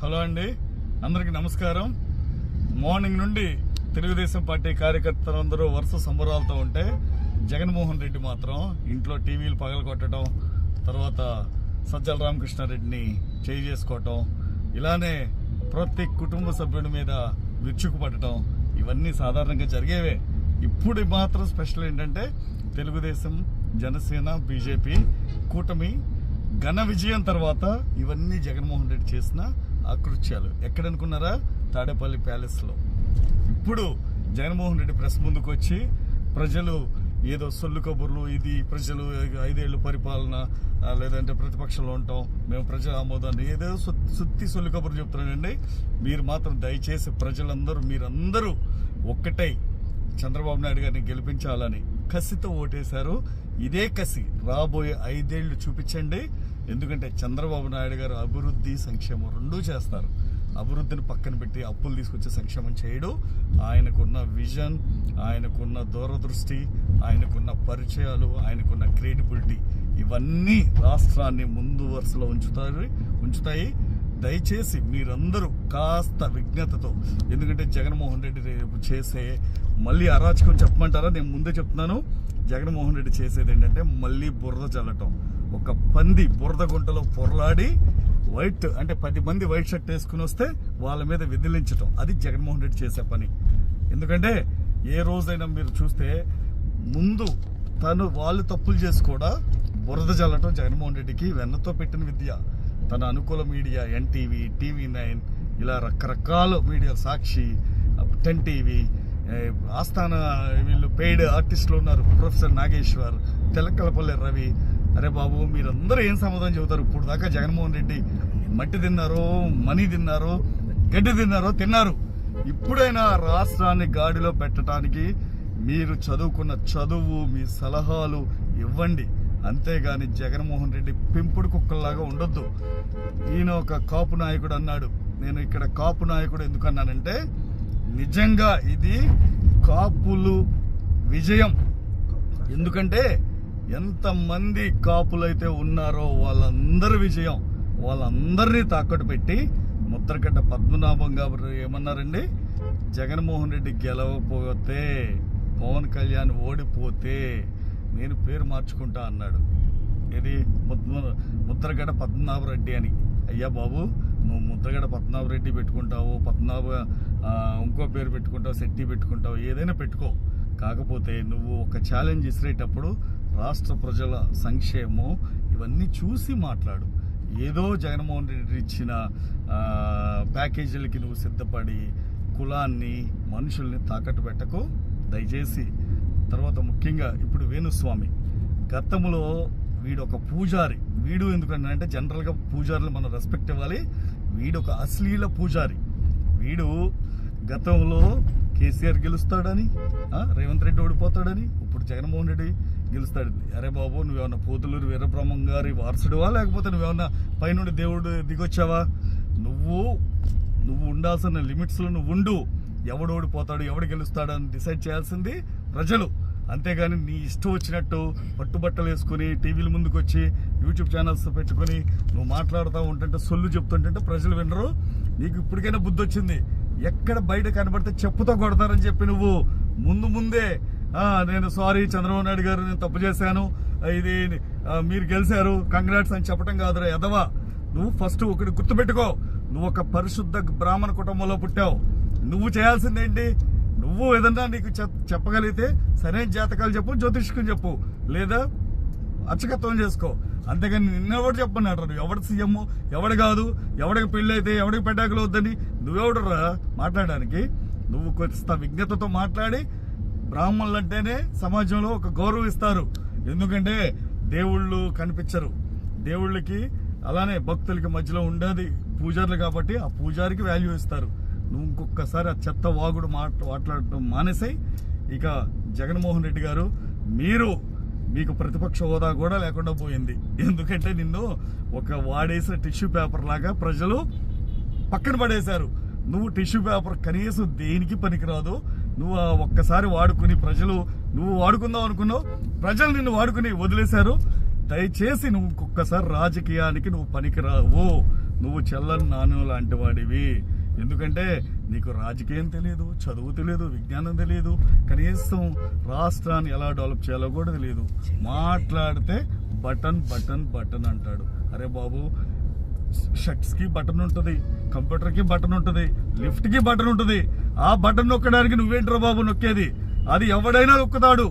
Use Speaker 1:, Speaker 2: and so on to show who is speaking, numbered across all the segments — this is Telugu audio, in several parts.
Speaker 1: హలో అండి, అందరికీ నమస్కారం. మార్నింగ్ నుండి తెలుగుదేశం పార్టీ కార్యకర్తలందరూ వరుస సంబరాలతో ఉంటే జగన్మోహన్ రెడ్డి మాత్రం ఇంట్లో టీవీలు పగలగొట్టడం, తర్వాత సజ్జల రామకృష్ణారెడ్డిని చేయి చేసుకోవటం, ఇలానే ప్రతి కుటుంబ సభ్యుడి మీద విరుచుకుపడటం ఇవన్నీ సాధారణంగా జరిగేవే. ఇప్పుడు మాత్రం స్పెషల్ ఏంటంటే తెలుగుదేశం, జనసేన, బీజేపీ కూటమి ఘన విజయం తర్వాత ఇవన్నీ జగన్మోహన్ రెడ్డి చేసిన ఆకృత్యాలు. ఎక్కడనుకున్నారా? తాడేపల్లి ప్యాలెస్లో. ఇప్పుడు జగన్మోహన్ రెడ్డి ప్రెస్ ముందుకు వచ్చి ప్రజలు ఏదో సొల్లు కబుర్లు, ఇది ప్రజలు 5 ఏళ్ళు పరిపాలన, లేదంటే ప్రతిపక్షంలో ఉంటాం, మేము ప్రజల ఆమోదాన్ని ఏదో సుత్తి సొల్లు కబుర్లు చెప్తున్నానండి. మీరు మాత్రం దయచేసి మీరందరూ ఒక్కటై చంద్రబాబు నాయుడు గారిని గెలిపించాలని కసితో ఓటేశారు. ఇదే కసి రాబోయే 5 ఏళ్లు చూపించండి. ఎందుకంటే చంద్రబాబు నాయుడు గారు అభివృద్ధి, సంక్షేమం రెండూ చేస్తారు. అభివృద్ధిని పక్కన పెట్టి అప్పులు తీసుకొచ్చే సంక్షేమం చేయడు. ఆయనకున్న విజన్, ఆయనకున్న దూరదృష్టి, ఆయనకున్న పరిచయాలు, ఆయనకున్న క్రెడిబిలిటీ ఇవన్నీ రాష్ట్రాన్ని ముందు వరుసలో ఉంచుతాయి. దయచేసి మీరందరూ కాస్త విజ్ఞతతో, ఎందుకంటే జగన్మోహన్ రెడ్డి రేపు చేసే మళ్ళీ అరాచకం చెప్పమంటారా? నేను ముందే చెప్తున్నాను. జగన్మోహన్ రెడ్డి చేసేది ఏంటంటే మళ్ళీ బురద చల్లటం. ఒక పంది బురద గుంటలో పొరలాడి అంటే 10 మంది వైట్ షర్ట్ వేసుకుని వస్తే వాళ్ళ మీద విదిలించటం, అది జగన్మోహన్ రెడ్డి చేసే పని. ఎందుకంటే ఏ రోజైనా మీరు చూస్తే ముందు వాళ్ళు తప్పులు చేసి కూడా బురద చల్లటం జగన్మోహన్ రెడ్డికి వెన్నతో పెట్టిన విద్య. తన అనుకూల మీడియా ఎన్టీవీ, TV9 ఇలా రకరకాల మీడియా, సాక్షి, 10 టీవీ, ఆస్థాన వీళ్ళు పెయిడ్ ఆర్టిస్టులు ఉన్నారు, ప్రొఫెసర్ నాగేశ్వర్, తెలకలపల్లి రవి. అరే బాబు, మీరందరూ ఏం సమాధానం చెబుతారు? ఇప్పుడు దాకా జగన్మోహన్ రెడ్డి మట్టి తిన్నారో, మనీ తిన్నారో, గడ్డి తిన్నారు. ఇప్పుడైనా రాష్ట్రాన్ని గాడిలో పెట్టడానికి మీరు చదువుకున్న చదువు, మీ సలహాలు ఇవ్వండి. అంతేగాని జగన్మోహన్ రెడ్డి పెంపుడు కుక్కల్లాగా ఉండొద్దు. ఈయన ఒక కాపు నాయకుడు అన్నాడు. నేను ఇక్కడ కాపు నాయకుడు ఎందుకన్నానంటే నిజంగా ఇది కాపులు విజయం. ఎందుకంటే ఎంతమంది కాపులైతే ఉన్నారో వాళ్ళందరి విజయం. వాళ్ళందరినీ తాకట్టు పెట్టి ముద్రగడ్డ పద్మనాభం గారు ఏమన్నారండి? జగన్మోహన్ రెడ్డి గెలవకపోతే, పవన్ కళ్యాణ్ ఓడిపోతే నేను పేరు మార్చుకుంటా అన్నాడు. ఇది ముద్రగడ పద్మనాభరెడ్డి అని. అయ్యా బాబు, నువ్వు ముద్రగడ పద్మనాభరెడ్డి పెట్టుకుంటావు, ఇంకో పేరు పెట్టుకుంటావు, శెట్టి పెట్టుకుంటావు, ఏదైనా పెట్టుకో. కాకపోతే నువ్వు ఒక ఛాలెంజ్ ఇసిరేటప్పుడు రాష్ట్ర ప్రజల సంక్షేమం ఇవన్నీ చూసి మాట్లాడు. ఏదో జగన్మోహన్ రెడ్డి ఇచ్చిన ప్యాకేజీలకి నువ్వు సిద్ధపడి కులాన్ని, మనుషుల్ని తాకట్టు పెట్టకు దయచేసి. తర్వాత ముఖ్యంగా ఇప్పుడు వేణుస్వామి, గతంలో వీడు ఒక పూజారి. వీడు ఎందుకంటే జనరల్గా పూజారులు మనం రెస్పెక్ట్ ఇవ్వాలి. వీడు ఒక అశ్లీల పూజారి. వీడు గతంలో కేసీఆర్ గెలుస్తాడని, రేవంత్ రెడ్డి ఓడిపోతాడని, ఇప్పుడు జగన్మోహన్ రెడ్డి గెలుస్తాడు. అరే బాబు, నువ్వేమన్నా పోతులూరు వీరబ్రహ్మం గారి వారసుడువా, లేకపోతే నువ్వేమన్నా పైనుండి దేవుడు దిగొచ్చావా? నువ్వు ఉండాల్సిన లిమిట్స్లో నువ్వు ఉండు. ఎవడు ఓడిపోతాడు, ఎవడు గెలుస్తాడని డిసైడ్ చేయాల్సింది ప్రజలు. అంతేగాని నీ ఇష్టం వచ్చినట్టు పట్టుబట్టలు వేసుకుని టీవీల ముందుకు వచ్చి యూట్యూబ్ ఛానల్స్ పెట్టుకుని నువ్వు మాట్లాడుతూ ఉంటుంటే, సొల్లు చెప్తుంటే ప్రజలు వినరు. నీకు ఇప్పటికైనా బుద్ధి వచ్చింది. ఎక్కడ బయట కనబడితే చెప్పుతో కొడతారని చెప్పి నువ్వు ముందే నేను సారీ చంద్రబాబు నాయుడు గారు, నేను తప్పు చేశాను, ఇది మీరు గెలిచారు, కంగ్రాట్స్ అని చెప్పడం కాదురా ఎదవా. నువ్వు ఫస్ట్ ఒకటి గుర్తుపెట్టుకో, నువ్వు ఒక పరిశుద్ధ బ్రాహ్మణ కుటుంబంలో పుట్టావు. నువ్వు చేయాల్సిందేంటి? నువ్వు ఏదన్నా నీకు చెప్పగలిగితే సరైన జాతకాలు చెప్పు, జ్యోతిష్కం చెప్పు, లేదా అర్చకత్వం చేసుకో. అంతేగాని నిన్నెవడు చెప్పన్నాడు? ఎవడు సీఎం, ఎవడు కాదు, ఎవడికి పెళ్ళి అయితే ఎవడికి పెడ్డాకులు వద్దని నువ్వెవడురా మాట్లాడడానికి? నువ్వు కొంత విజ్ఞతతో మాట్లాడి, బ్రాహ్మణులు అంటేనే సమాజంలో ఒక గౌరవం ఇస్తారు. ఎందుకంటే దేవుళ్ళు కనిపించరు, దేవుళ్ళకి అలానే భక్తులకి మధ్యలో ఉండేది పూజారులు కాబట్టి ఆ పూజారికి వాల్యూ ఇస్తారు. నువ్వు ఇంకొకసారి ఆ చెత్త వాగుడు మాట్లాడటం మానేసాయి. ఇక జగన్మోహన్ రెడ్డి గారు, మీకు ప్రతిపక్ష హోదా కూడా లేకుండా పోయింది. ఎందుకంటే నిన్ను ఒక వాడేసిన టిష్యూ పేపర్ లాగా ప్రజలు పక్కన పడేశారు. నువ్వు టిష్యూ పేపర్ కనీసం దేనికి పనికిరాదు. నువ్వు ఒక్కసారి వాడుకుని నువ్వు వాడుకుందాం అనుకున్నావు, ప్రజలు నిన్ను వాడుకుని వదిలేశారు. దయచేసి నువ్వు ఇంకొకసారి రాజకీయానికి నువ్వు పనికిరావు. నువ్వు చెల్లని నాను లాంటి వాడివి. ఎందుకంటే నీకు రాజకీయం తెలియదు, చదువు తెలియదు, విజ్ఞానం తెలియదు, కనీసం రాష్ట్రాన్ని ఎలా డెవలప్ చేయాలో కూడా తెలియదు. మాట్లాడితే బటన్ బటన్ బటన్ అంటాడు. అరే బాబు, షర్ట్స్ కి బటన్ ఉంటుంది, కంప్యూటర్ కి బటన్ ఉంటుంది, లిఫ్ట్ కి బటన్ ఉంటుంది. ఆ బటన్ నొక్కడానికి నువ్వేంట్రా బాబు నొక్కేది? అది ఎవడైనా నొక్కుతాడు,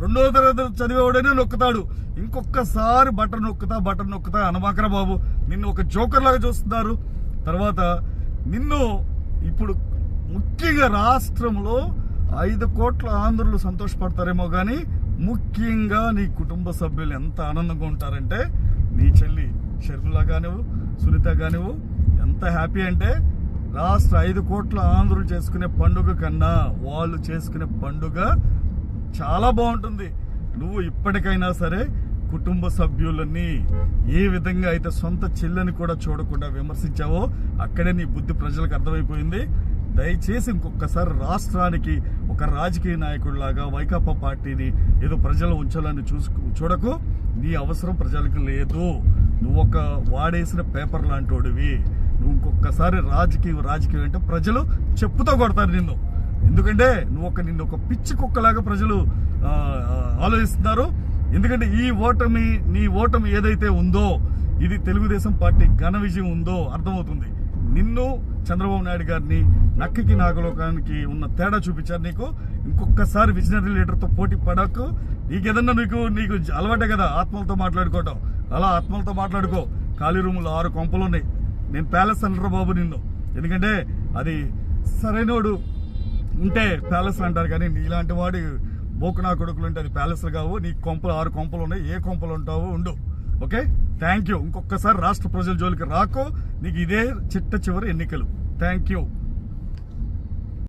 Speaker 1: 2వ తరగతి చదివేవాడైనా నొక్కుతాడు. ఇంకొకసారి బటన్ నొక్కుతా అనమాకరా బాబు. నిన్ను ఒక జోకర్ లాగా చూస్తున్నారు. తర్వాత నిన్ను ఇప్పుడు ముఖ్యంగా రాష్ట్రంలో 5 కోట్ల ఆంధ్రులు సంతోషపడతారేమో కానీ ముఖ్యంగా నీ కుటుంబ సభ్యులు ఎంత ఆనందంగా ఉంటారంటే, నీ చెల్లి షర్మిల కానివ్వు, సునీత కానివ్వు, ఎంత హ్యాపీ అంటే రాష్ట్ర 5 కోట్ల ఆంధ్రులు చేసుకునే పండుగ కన్నా వాళ్ళు చేసుకునే పండుగ చాలా బాగుంటుంది. నువ్వు ఇప్పటికైనా సరే కుటుంబ సభ్యులని ఏ విధంగా అయితే సొంత చెల్లని కూడా చూడకుండా విమర్శించావో అక్కడే నీ బుద్ధి ప్రజలకు అర్థమైపోయింది. దయచేసి ఇంకొకసారి రాష్ట్రానికి ఒక రాజకీయ నాయకుడిలాగా వైకాపా పార్టీని ఏదో ప్రజలు ఉంచాలని చూడకు. నీ అవసరం ప్రజలకు లేదు. నువ్వు ఒక వాడేసిన పేపర్ లాంటోడివి. నువ్వు ఇంకొకసారి రాజకీయం అంటే ప్రజలు చెప్పుతో కొడతారు నిన్ను. ఎందుకంటే నిన్ను ఒక పిచ్చి కుక్కలాగా ప్రజలు ఆలోచిస్తున్నారు. ఎందుకంటే నీ ఓటమి ఏదైతే ఉందో ఇది తెలుగుదేశం పార్టీ ఘన విజయం ఉందో అర్థమవుతుంది. నిన్ను చంద్రబాబు నాయుడు గారిని నక్కకి నాగలోకానికి ఉన్న తేడా చూపించారు నీకు. ఇంకొకసారి విజనరీ లీడర్తో పోటీ పడకు. నీకేదన్నా నీకు అలవాటే కదా ఆత్మలతో మాట్లాడుకోవటం. అలా ఆత్మలతో మాట్లాడుకో. ఖాళీ రూములు 6 కొంపలు ఉన్నాయి. నేను ప్యాలెస్ అంటారు బాబు నిన్ను. ఎందుకంటే అది సరైనోడు ఉంటే ప్యాలెస్ అంటారు, కానీ నీలాంటి వాడి బోకునా కొడుకులు ఉంటే అది ప్యాలెస్లు కావు. నీ కొంపలు 6 కొంపలు ఉన్నాయి. ఏ కొంపలు ఉంటావో ఉండు. Okay, thank you. ఇంకొకసారి రాష్ట్ర ప్రజల జోలికి రాకో. నీకు ఇదే చిట్ట చివరి ఎన్నికలు. Thank you.